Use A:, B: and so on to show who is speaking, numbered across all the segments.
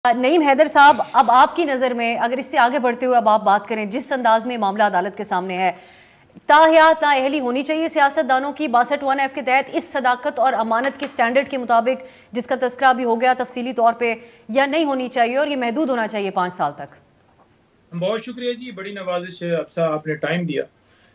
A: नईम हैदर साहब, अब आपकी नज़र में अगर इससे आगे बढ़ते हुए अब आप बात करें, जिस अंदाज में मामला अदालत के सामने है, ताहयात नाअहली होनी चाहिए सियासतदानों की 62(1)F के तहत इस सदाकत और अमानत के स्टैंडर्ड के मुताबिक जिसका तस्करा भी हो गया तफसीली तौर पे, या नहीं होनी चाहिए और ये महदूद होना चाहिए 5 साल तक?
B: बहुत शुक्रिया जी, बड़ी नवाजिश है आपने टाइम दिया।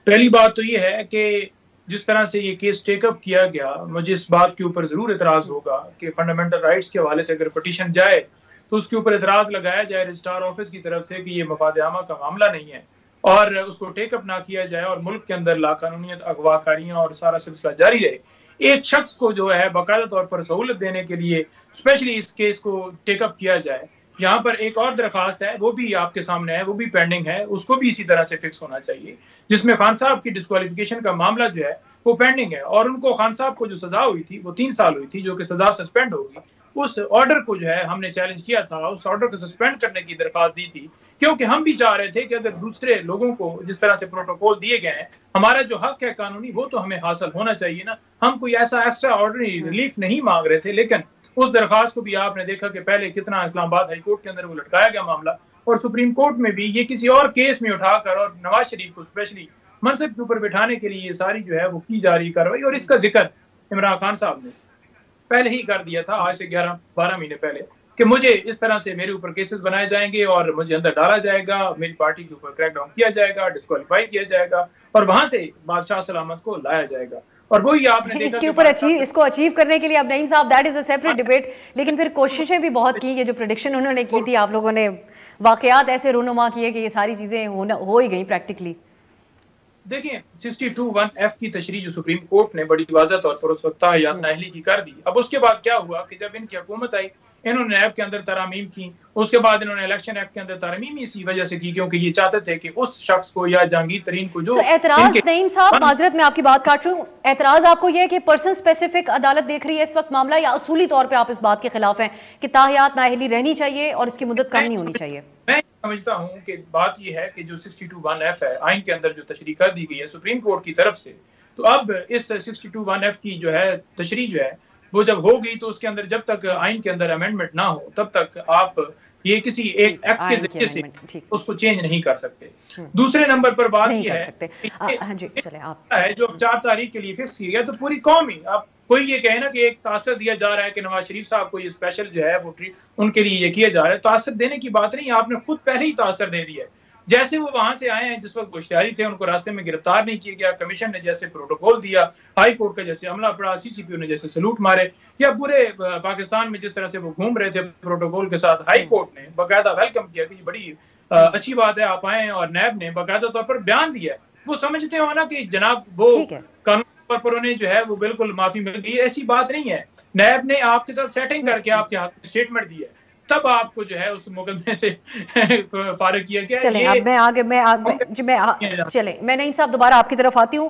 B: पहली बात तो ये है कि जिस तरह से ये केस टेकअप किया गया, मुझे इस बात के ऊपर जरूर एतराज होगा कि फंडामेंटल राइट्स के हवाले से अगर पटिशन जाए तो उसके ऊपर एतराज लगाया जाए रजिस्ट्रार ऑफिस की तरफ से कि ये मफाद आमा का मामला नहीं है और उसको टेकअप ना किया जाए और मुल्क के अंदर लाकानूनियत, अगवाकारियां और सारा सिलसिला जारी रहे। एक शख्स को जो है बाकायदा तौर पर सहूलत देने के लिए स्पेशली इस केस को टेकअप किया जाए। यहाँ पर एक और दरखास्त है, वो भी आपके सामने है, वो भी पेंडिंग है, उसको भी इसी तरह से फिक्स होना चाहिए, जिसमें खान साहब की डिस्क्वालिफिकेशन का मामला जो है वो पेंडिंग है और उनको खान साहब को जो सजा हुई थी वो 3 साल हुई थी, जो कि सजा सस्पेंड होगी। उस ऑर्डर को जो है हमने चैलेंज किया था, उस ऑर्डर को सस्पेंड करने की दरखास्त दी थी, क्योंकि हम भी चाह रहे थे कि अगर दूसरे लोगों को जिस तरह से प्रोटोकॉल दिए गए हैं, हमारा जो हक है कानूनी वो तो हमें हासिल होना चाहिए ना। हम कोई ऐसा एक्स्ट्रा ऑर्डिनरी रिलीफ नहीं मांग रहे थे, लेकिन उस दरखास्त को भी आपने देखा कि पहले कितना इस्लामाबाद हाई कोर्ट के अंदर वो लटकाया गया मामला, और सुप्रीम कोर्ट में भी ये किसी और केस में उठाकर और नवाज शरीफ को स्पेशली मनसब के ऊपर बिठाने के लिए ये सारी जो है वो की जा रही कार्रवाई। और इसका जिक्र इमरान खान साहब ने पहले ही कर दिया था, आज से 11-12 महीने पहले, कि मुझे इस तरह से मेरे ऊपर केसेस बनाए जाएंगे और मुझे अंदर डाला जाएगा, मेरी पार्टी के ऊपर क्रैकडाउन किया जाएगा, डिस्क्वालीफाई किया जाएगा और वहां से बादशाह सलामत को लाया जाएगा। और वही आपने देखा
A: इसके ऊपर इसको अचीव करने के लिए अब नईम साहब, that is a separate debate, लेकिन फिर कोशिशें भी बहुत की। ये जो प्रेडिक्शन उन्होंने की थी, आप लोगों ने वाकयात ऐसे रूनुमा किए कि ये सारी चीजें हो ही गई प्रैक्टिकली।
B: देखिए 62(1)F की तशरीह जो सुप्रीम कोर्ट ने बड़ी वाज़ह तौर पर उस वक्त ताहयात नाअहली की कर दी। अब उसके बाद क्या हुआ कि जब इनकी हुकूमत आई, इन्होंने नैब के अंदर तरामीम की, उसके बाद इन्होंने इलेक्शन एक्ट के अंदर तरामीम इसी वजह से की क्योंकि ये चाहते थे कि उस शख्स को या जहांगीर तरीन को जो
A: एतराज, नईम साहब माजरत में आपकी बात काट रही हूँ, एतराज आपको यह है कि पर्सन स्पेसिफिक अदालत देख रही है इस वक्त मामला, या असूली तौर पर आप इस बात के खिलाफ हैं कि ताहयात नाअहली रहनी चाहिए और इसकी मुद्दत कम नहीं होनी चाहिए?
B: मैं समझता हूं कि बात यह है कि जो 62(1)F है आइन के अंदर जो तशरीह कर दी गई है सुप्रीम कोर्ट की तरफ से, तो अब इस 62(1)F की जो है तशरीह जो है वो जब होगी तो उसके अंदर जब तक आइन के अंदर अमेंडमेंट ना हो तब तक आप ये किसी एक एक्ट के जरिए से उसको चेंज नहीं कर सकते। दूसरे नंबर पर बात यह है जो 4 तारीख के लिए फिक्स किया गया, तो पूरी कौम ही, आप कोई ये कहे ना कि एक तासर दिया जा रहा है कि नवाज शरीफ साहब को ये स्पेशल जो है वो उनके लिए ये किया जा रहा है, तासर देने की बात नहीं, आपने खुद पहले ही तासर दे दिया है। जैसे वो वहां से आए हैं, जिस वक्त होशियारी थे, उनको रास्ते में गिरफ्तार नहीं किया गया, कमीशन ने जैसे प्रोटोकॉल दिया, हाई कोर्ट का जैसे अमला पड़ा, सीसीपीओ ने जैसे सलूट मारे, या पूरे पाकिस्तान में जिस तरह से वो घूम रहे थे प्रोटोकॉल के साथ, हाई कोर्ट ने बाकायदा वेलकम किया कि बड़ी अच्छी बात है आप आए, और नैब ने बाकायदा तौर पर बयान दिया है। वो समझते हो ना कि जनाब वो कानून पर उन्हें जो है वो बिल्कुल माफी मिल गई, ऐसी बात नहीं है। नैब ने आपके साथ सेटिंग करके आपके हाथ में स्टेटमेंट दी है, तब आपको जो है उस मुकदमे से फारिग किया गया।
A: चले अब मैं नईम साहब दोबारा आपकी तरफ आती हूँ।